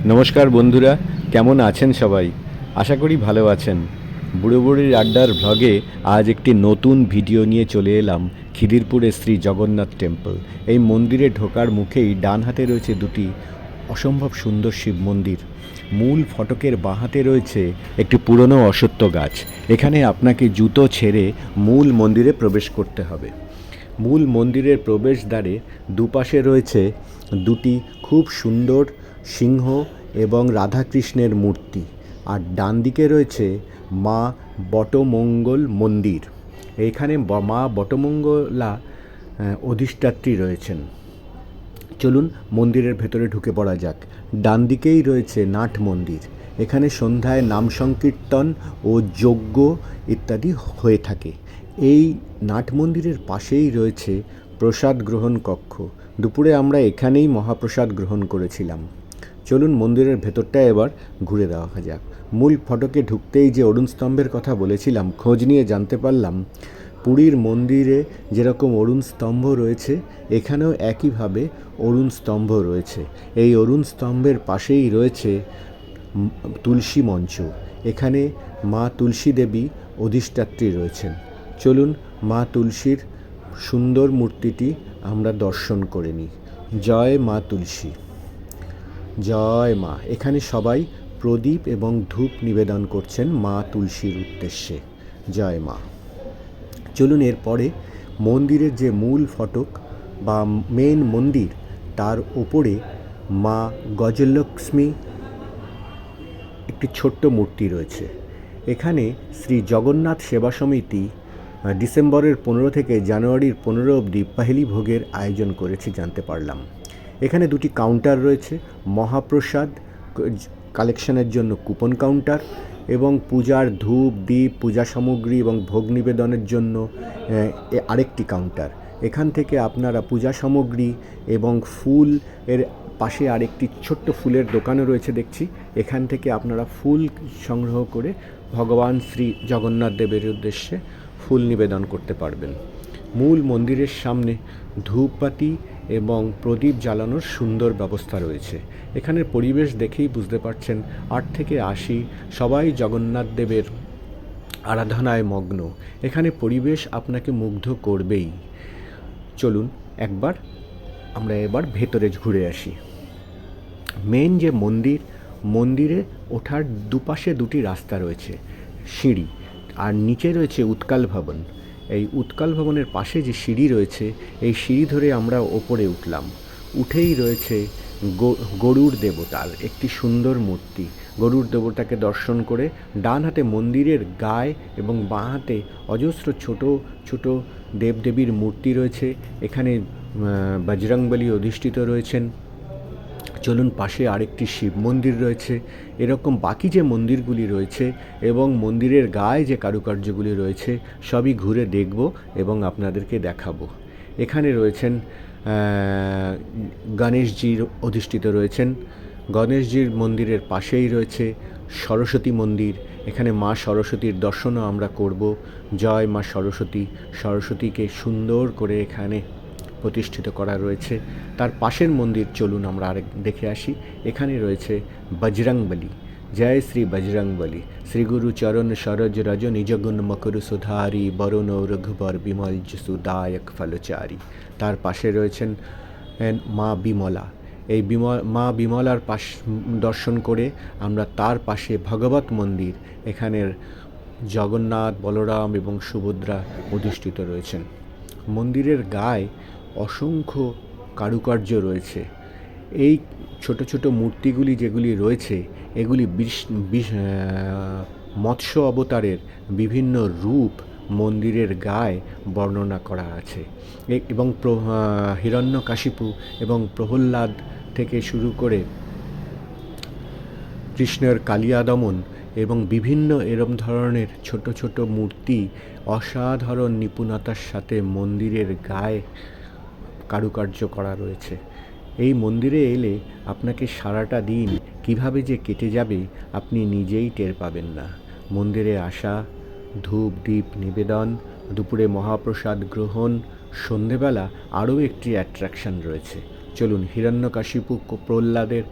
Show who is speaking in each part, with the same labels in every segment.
Speaker 1: নমস্কার বন্ধুরা, কেমন আছেন সবাই? আশা করি ভালো আছেন। বুড়ো বুড়ির আড্ডার ভ্লগে আজ একটি নতুন ভিডিও নিয়ে চলে এলাম খিদিরপুরের শ্রী জগন্নাথ টেম্পল। এই মন্দিরে ঢোকার মুখেই ডান হাতে রয়েছে দুটি অসম্ভব সুন্দর শিব মন্দির। মূল ফটকের বাঁ হাতে রয়েছে একটি পুরনো অশ্বত্থ গাছ। এখানে আপনাকে জুতো ছেড়ে মূল মন্দিরে প্রবেশ করতে হবে। মূল মন্দিরের প্রবেশদ্বারে দুপাশে রয়েছে দুটি খুব সুন্দর সিংহ এবং রাধাকৃষ্ণের মূর্তি, আর ডান দিকে রয়েছে মা বটমঙ্গল মন্দির। এইখানে মা বটমঙ্গলা অধিষ্ঠাত্রী রয়েছেন। চলুন মন্দিরের ভেতরে ঢুকে পড়া যাক। ডান দিকেই রয়েছে নাট মন্দির। এখানে সন্ধ্যায় নাম সংকীর্তন ও যজ্ঞ ইত্যাদি হয়ে থাকে। এই নাট মন্দিরের পাশেই রয়েছে প্রসাদ গ্রহণ কক্ষ। দুপুরে আমরা এখানেই মহাপ্রসাদ গ্রহণ করেছিলাম। চলুন মন্দিরের ভেতরটা এবার ঘুরে দেওয়া যাক। মূল ফটকে ঢুকতেই যে অরুণ স্তম্ভের কথা বলেছিলাম, খোঁজ নিয়ে জানতে পারলাম পুরীর মন্দিরে যেরকম অরুণ স্তম্ভ রয়েছে, এখানেও একইভাবে অরুণ স্তম্ভ রয়েছে। এই অরুণ স্তম্ভের পাশেই রয়েছে তুলসী মঞ্চ। এখানে মা তুলসী দেবী অধিষ্ঠাত্রী রয়েছেন। চলুন মা তুলসীর সুন্দর মূর্তিটি আমরা দর্শন করে নিই। জয় মা তুলসী, জয় মা। এখানে সবাই প্রদীপ এবং ধূপ নিবেদন করছেন মা তুলসীর উদ্দেশ্যে। জয় মা। চলুন এরপরে মন্দিরের যে মূল ফটক বা মেন মন্দির, তার ওপরে মা গজলক্ষ্মী একটি ছোট্ট মূর্তি রয়েছে। এখানে শ্রী জগন্নাথ সেবা সমিতি ডিসেম্বরের 15 থেকে জানুয়ারির 15 অবধি পহেলি ভোগের আয়োজন করেছে জানতে পারলাম। এখানে দুটি কাউন্টার রয়েছে, মহাপ্রসাদ কালেকশনের জন্য কুপন কাউন্টার এবং পূজার ধূপ দ্বীপ পূজা সামগ্রী এবং ভোগ নিবেদনের জন্য আরেকটি কাউন্টার। এখান থেকে আপনারা পূজা সামগ্রী এবং ফুল এর পাশে আরেকটি ছোট্ট ফুলের দোকানও রয়েছে দেখছি। এখান থেকে আপনারা ফুল সংগ্রহ করে ভগবান শ্রী জগন্নাথ দেবের উদ্দেশ্যে ফুল নিবেদন করতে পারবেন। মূল মন্দিরের সামনে ধূপবাতি এবং প্রদীপ জ্বালানোর সুন্দর ব্যবস্থা রয়েছে। এখানের পরিবেশ দেখেই বুঝতে পারছেন 8 থেকে 80 সবাই জগন্নাথ দেবের আরাধনায় মগ্ন। এখানে পরিবেশ আপনাকে মুগ্ধ করবেই। চলুন আমরা এবার ভেতরে ঘুরে আসি। মেন যে মন্দিরে ওঠার দুপাশে দুটি রাস্তা রয়েছে, সিঁড়ি, আর নিচে রয়েছে উৎকাল ভবন। এই উৎকাল ভবনের পাশে যে সিঁড়ি রয়েছে, এই সিঁড়ি ধরে আমরা ওপরে উঠলাম। উঠেই রয়েছে গরুড় দেবতার একটি সুন্দর মূর্তি। গরুড় দেবতাকে দর্শন করে ডান হাতে মন্দিরের গায়ে এবং বাঁ হাতে অজস্র ছোট ছোট দেবদেবীর মূর্তি রয়েছে। এখানে বজরংবলী অধিষ্ঠিত রয়েছেন। চলুন পাশে আরেকটি শিব মন্দির রয়েছে। এরকম বাকি যে মন্দিরগুলি রয়েছে এবং মন্দিরের গায়ে যে কারুকার্যগুলি রয়েছে সবই ঘুরে দেখব এবং আপনাদেরকে দেখাবো। এখানে রয়েছেন গণেশজির অধিষ্ঠিত রয়েছেন। গণেশজির মন্দিরের পাশেই রয়েছে সরস্বতী মন্দির। এখানে মা সরস্বতীর দর্শনও আমরা করব। জয় মা সরস্বতী। সরস্বতীকে সুন্দর করে এখানে প্রতিষ্ঠিত করা রয়েছে। তার পাশের মন্দির চলুন আমরা আরেক দেখে আসি। এখানে রয়েছে বজরংবলী। জয় শ্রী বজরংবলী। শ্রী গুরু চরণ সরজ রজ নিজগুণ মকর সুধারি বরুণ রঘুবর বিমল সুদায়ক ফলচারী। তার পাশে রয়েছেন মা বিমলা। এই মা বিমলার দর্শন করে আমরা তার পাশে ভগবত মন্দির, এখানের জগন্নাথ বলরাম এবং সুভদ্রা অধিষ্ঠিত রয়েছেন। মন্দিরের গায়ে অসংখ্য কারুকার্য রয়েছে। এই ছোট ছোট মূর্তিগুলি যেগুলি রয়েছে, এগুলি মৎস্য অবতারের বিভিন্ন রূপ মন্দিরের গায়ে বর্ণনা করা আছে। এবং হিরণ্যকাশিপু এবং প্রহ্লাদ থেকে শুরু করে কৃষ্ণের কালিয়া দমন এবং বিভিন্ন এরম ধরনের ছোট ছোট মূর্তি অসাধারণ নিপুণতার সাথে মন্দিরের গায়ে কারুকার্য করা রয়েছে। এই মন্দিরে এলে আপনাকে সারাটা দিন কিভাবে যে কেটে যাবে আপনি নিজেই টের পাবেন না। মন্দিরে আসা, ধূপ দ্বীপ নিবেদন, দুপুরে মহাপ্রসাদ গ্রহণ, সন্ধেবেলা আরও একটি অ্যাট্রাকশন রয়েছে। চলুন হিরণ্যকাশিপু প্রহ্লাদের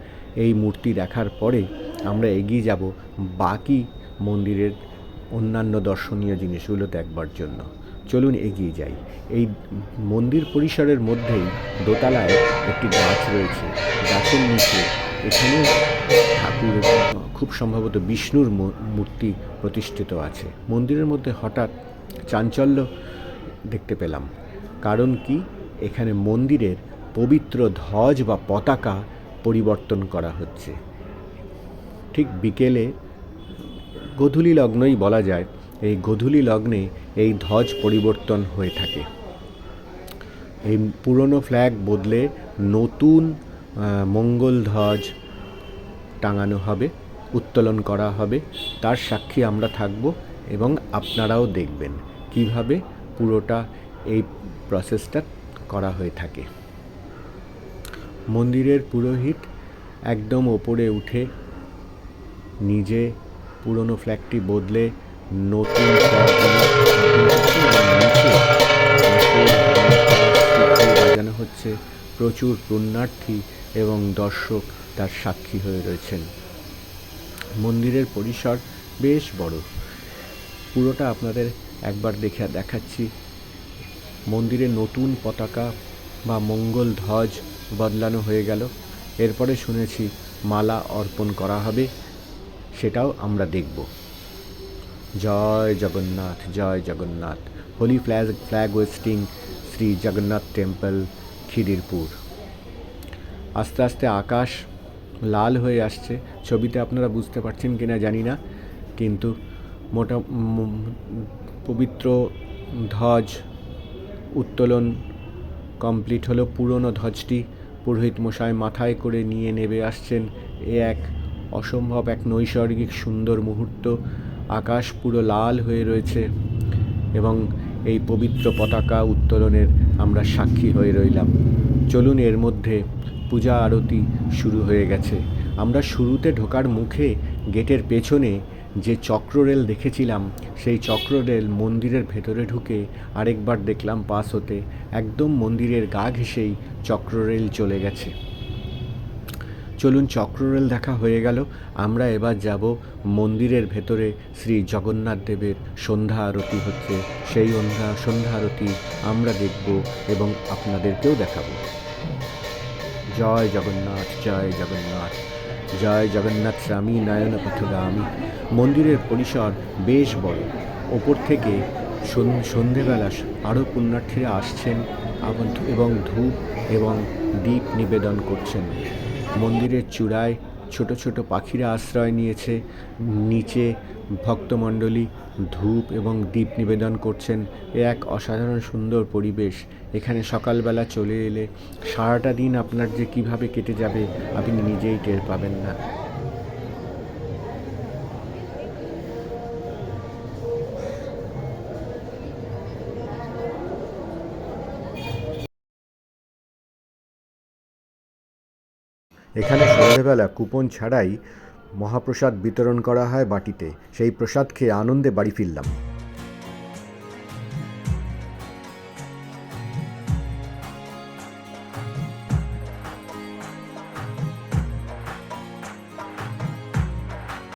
Speaker 1: এই মূর্তি দেখার পরে আমরা এগিয়ে যাব বাকি মন্দিরের অন্যান্য দর্শনীয় জিনিসগুলো দেখবার জন্য। চলুন এগিয়ে যাই। এই মন্দির পরিসরের মধ্যেই দোতলায় একটি গাছ রয়েছে। গাছের নিচে এখানে ঠাকুর, খুব সম্ভবত বিষ্ণুর মূর্তি প্রতিষ্ঠিত আছে। মন্দিরের মধ্যে হঠাৎ চাঞ্চল্য দেখতে পেলাম। কারণ কি, এখানে মন্দিরের পবিত্র ধ্বজ বা পতাকা পরিবর্তন করা হচ্ছে। ঠিক বিকেলে, গোধূলি লগ্নই বলা যায়, এই গোধূলি লগ্নে এই ধ্বজ পরিবর্তন হয়ে থাকে। এই পুরনো ফ্ল্যাগ বদলে নতুন মঙ্গল ধ্বজ টাঙানো হবে, উত্তোলন করা হবে। তার সাক্ষী আমরা থাকব এবং আপনারাও দেখবেন কিভাবে পুরোটা এই প্রসেসটা করা হয়ে থাকে। মন্দিরের পুরোহিত একদম ওপরে উঠে নিজে পুরনো ফ্ল্যাগটি বদলে নতুন ফ্ল্যাগ বাজানো হচ্ছে। প্রচুর পুণ্যার্থী এবং দর্শক তার সাক্ষী হয়ে রয়েছেন। মন্দিরের পরিসর বেশ বড়, পুরোটা আপনাদের একবার দেখাচ্ছি। মন্দিরে নতুন পতাকা বা মঙ্গল ধ্বজ বদলানো হয়ে গেল। এরপরে শুনেছি মালা অর্পণ করা হবে, সেটাও আমরা দেখব। জয় জগন্নাথ, জয় Jagannath. Holy flag hoisting Shri Jagannath temple, Khidirpur. আস্তে আস্তে আকাশ লাল হয়ে আসছে। ছবিতে আপনারা বুঝতে পারছেন কিনা জানি না, কিন্তু পবিত্র ধ্বজ উত্তোলন কমপ্লিট হলো। পুরনো ধ্বজটি পুরোহিত মশাই মাথায় করে নিয়ে নেমে আসছেন। এক অসম্ভব, এক নৈসর্গিক সুন্দর মুহূর্ত। আকাশ পুরো লাল হয়ে রয়েছে এবং এই পবিত্র পতাকা উত্তোলনের আমরা সাক্ষী হয়ে রইলাম। চলুন, এর মধ্যে পূজা আরতি শুরু হয়ে গেছে। আমরা শুরুতে ঢোকার মুখে গেটের পেছনে যে চক্ররেল দেখেছিলাম, সেই চক্ররেল মন্দিরের ভেতরে ঢুকে আরেকবার দেখলাম পাস হতে। একদম মন্দিরের গা ঘেঁষেই চক্ররেল চলে গেছে। চলুন, চক্ররেল দেখা হয়ে গেল। আমরা এবার যাব মন্দিরের ভেতরে। শ্রী জগন্নাথ দেবের সন্ধ্যা আরতি হচ্ছে, সেই সন্ধ্যা আরতি আমরা দেখব এবং আপনাদেরকেও দেখাবো। জয় জগন্নাথ, জয় জগন্নাথ, জয় জগন্নাথ স্বামী নয়ন পথগামী। মন্দিরের পরিসর বেশ বড়। ওপর থেকে সন্ধেবেলা আরও পুণ্যার্থীরা আসছেন এবং ধূপ এবং দীপ নিবেদন করছেন। মন্দিরের চূড়ায় ছোট ছোট পাখিরা আশ্রয় নিয়েছে। নিচে ভক্তমণ্ডলী ধূপ এবং দীপ নিবেদন করছেন। এক অসাধারণ সুন্দর পরিবেশ। এখানে সকালবেলা চলে এলে সারাটা দিন আপনার যে কিভাবে কেটে যাবে আপনি নিজেই টের পাবেন না। এখানে সন্ধ্যেবেলা কুপন ছাড়াই মহাপ্রসাদ বিতরণ করা হয় বাটিতে। সেই প্রসাদ খেয়ে আনন্দে বাড়ি ফিরলাম।